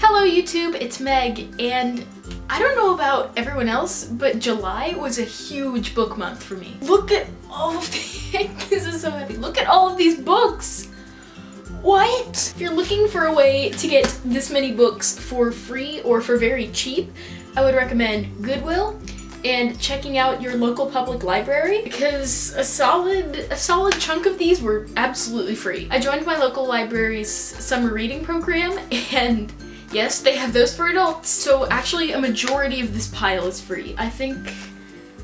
Hello YouTube, it's Meg, and I don't know about everyone else, but July was a huge book month for me. Look at all of this is so heavy. Look at all of these books! What? If you're looking for a way to get this many books for free or for very cheap, I would recommend Goodwill and checking out your local public library because a solid chunk of these were absolutely free. I joined my local library's summer reading program, and yes, they have those for adults. So actually a majority of this pile is free. I think,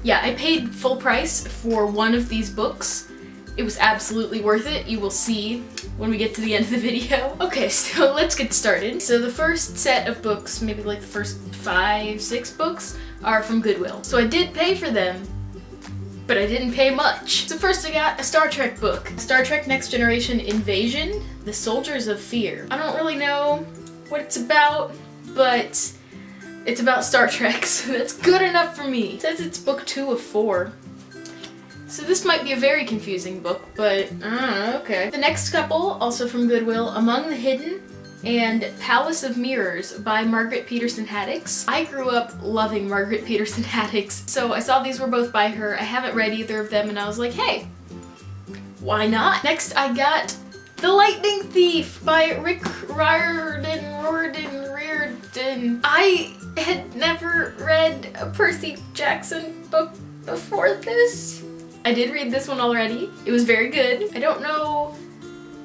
yeah, I paid full price for one of these books. It was absolutely worth it. You will see when we get to the end of the video. Okay, so let's get started. So the first set of books, maybe like the first 5-6 books, are from Goodwill. So I did pay for them, but I didn't pay much. So first I got a Star Trek book. Star Trek Next Generation Invasion, The Soldiers of Fear. I don't really know what it's about, but it's about Star Trek, so that's good enough for me. It says it's book 2 of 4. So this might be a very confusing book, but okay. The next couple, also from Goodwill, Among the Hidden and Palace of Mirrors by Margaret Peterson Haddix. I grew up loving Margaret Peterson Haddix, so I saw these were both by her. I haven't read either of them, and I was like, hey, why not? Next I got The Lightning Thief by Riordan. I had never read a Percy Jackson book before this. I did read this one already. It was very good. I don't know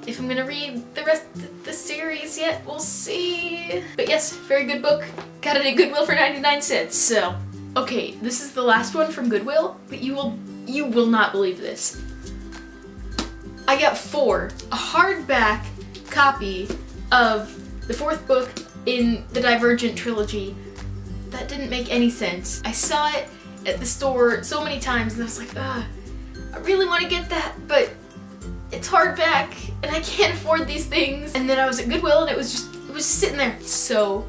if I'm gonna read the rest of the series yet. We'll see. But yes, very good book. Got it at Goodwill for 99 cents, so. Okay, this is the last one from Goodwill, but you will not believe this. I got 4, a hardback copy of the 4th book in the Divergent trilogy. That didn't make any sense. I saw it at the store so many times and I was like, ugh, I really want to get that, but it's hardback and I can't afford these things. And then I was at Goodwill and it was just sitting there. So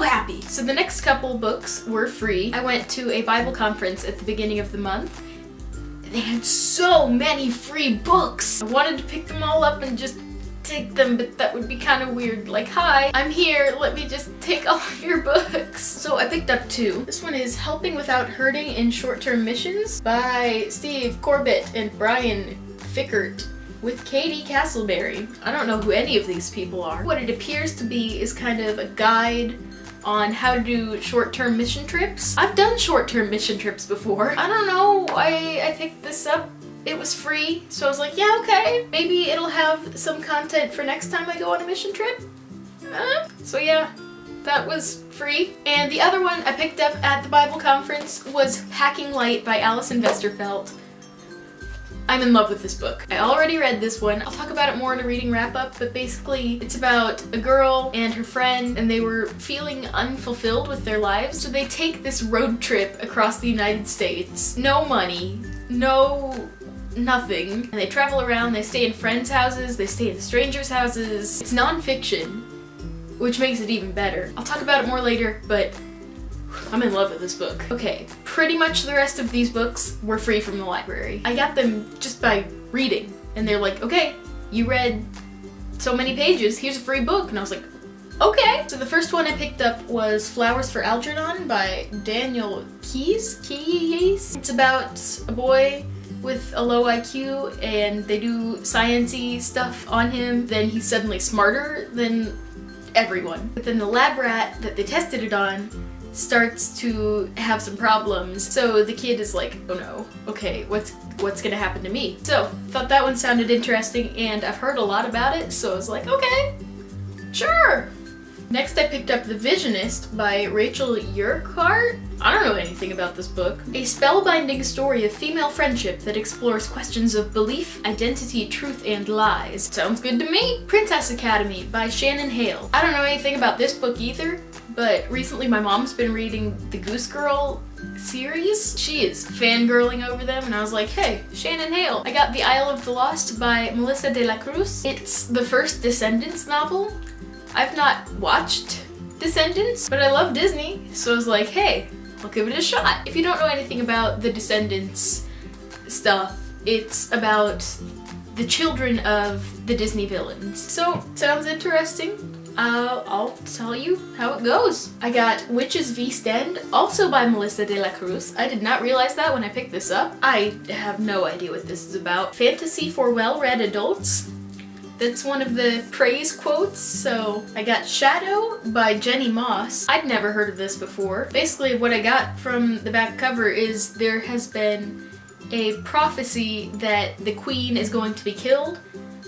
happy. So the next couple books were free. I went to a Bible conference at the beginning of the month. They had so many free books. I wanted to pick them all up and just take them, but that would be kind of weird. Like, hi, I'm here, let me just take all of your books. So I picked up 2. This one is Helping Without Hurting in Short-Term Missions by Steve Corbett and Brian Fikkert with Katie Castleberry. I don't know who any of these people are. What it appears to be is kind of a guide on how to do short-term mission trips. I've done short-term mission trips before. I don't know why I picked this up. It was free, so I was like, yeah, okay. Maybe it'll have some content for next time I go on a mission trip. So yeah, that was free. And the other one I picked up at the Bible conference was Hacking Light by Allison Vesterfelt. I'm in love with this book. I already read this one. I'll talk about it more in a reading wrap-up, but basically it's about a girl and her friend, and they were feeling unfulfilled with their lives, so they take this road trip across the United States. No money, no nothing. And they travel around, they stay in friends' houses, they stay in strangers' houses. It's non-fiction, which makes it even better. I'll talk about it more later, but I'm in love with this book. Okay, pretty much the rest of these books were free from the library. I got them just by reading, and they're like, okay, you read so many pages, here's a free book. And I was like, okay. So the first one I picked up was Flowers for Algernon by Daniel Keyes. It's about a boy with a low IQ, and they do science-y stuff on him. Then he's suddenly smarter than everyone. But then the lab rat that they tested it on starts to have some problems. So the kid is like, oh no, okay, what's gonna happen to me? So thought that one sounded interesting, and I've heard a lot about it, so I was like, okay, sure. Next I picked up The Visionist by Rachel Urquhart. I don't know anything about this book. A spellbinding story of female friendship that explores questions of belief, identity, truth, and lies. Sounds good to me. Princess Academy by Shannon Hale. I don't know anything about this book either, but recently my mom's been reading the Goose Girl series. She is fangirling over them, and I was like, hey, Shannon Hale. I got The Isle of the Lost by Melissa de la Cruz. It's the first Descendants novel. I've not watched Descendants, but I love Disney, so I was like, hey, I'll give it a shot. If you don't know anything about the Descendants stuff, it's about the children of the Disney villains. So, sounds interesting. I'll tell you how it goes. I got Witches v. Stend, also by Melissa de la Cruz. I did not realize that when I picked this up. I have no idea what this is about. Fantasy for well-read adults. That's one of the praise quotes. So I got Shadow by Jenny Moss. I'd never heard of this before. Basically what I got from the back cover is there has been a prophecy that the queen is going to be killed.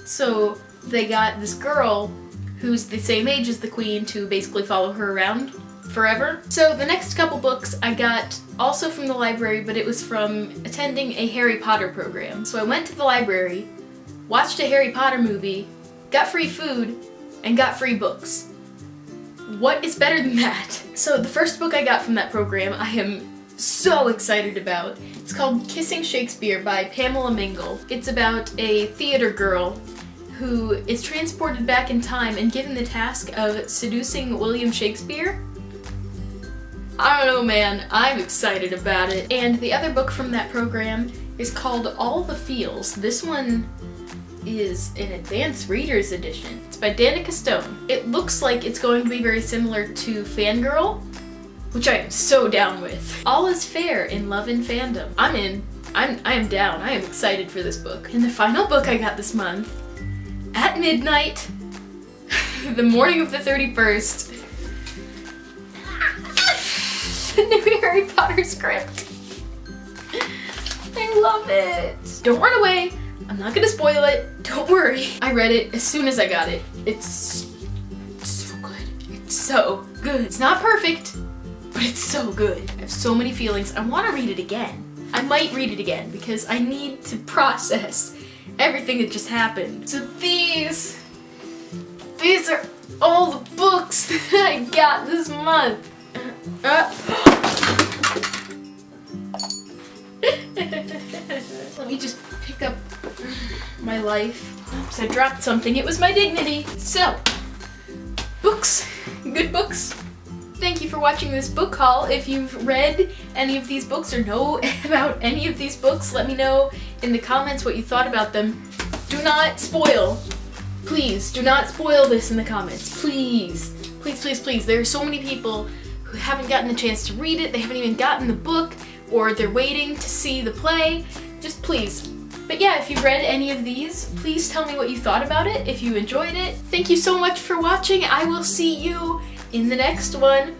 So they got this girl who's the same age as the queen to basically follow her around forever. So the next couple books I got also from the library, but it was from attending a Harry Potter program. So I went to the library, watched a Harry Potter movie, got free food, and got free books. What is better than that? So the first book I got from that program I am so excited about. It's called Kissing Shakespeare by Pamela Mingle. It's about a theater girl who is transported back in time and given the task of seducing William Shakespeare. I don't know, man, I'm excited about it. And the other book from that program is called All the Feels. This one is an advanced reader's edition. It's by Danika Stone. It looks like it's going to be very similar to Fangirl, which I am so down with. All is fair in love and fandom. I'm in. I am down. I am excited for this book. And the final book I got this month, at midnight, the morning of the 31st, the new Harry Potter script. I love it. Don't run away. I'm not gonna spoil it. Don't worry. I read it as soon as I got it. It's so good. It's so good. It's not perfect, but it's so good. I have so many feelings. I want to read it again. I might read it again because I need to process everything that just happened. So these are all the books that I got this month. Let me just pick up my life. Oops, I dropped something. It was my dignity. So, books. Good books. Thank you for watching this book haul. If you've read any of these books or know about any of these books, let me know in the comments what you thought about them. Do not spoil. Please, do not spoil this in the comments. Please. Please, please, please. There are so many people who haven't gotten a chance to read it. They haven't even gotten the book, or they're waiting to see the play. Just please. But yeah, if you've read any of these, please tell me what you thought about it, if you enjoyed it. Thank you so much for watching. I will see you in the next one.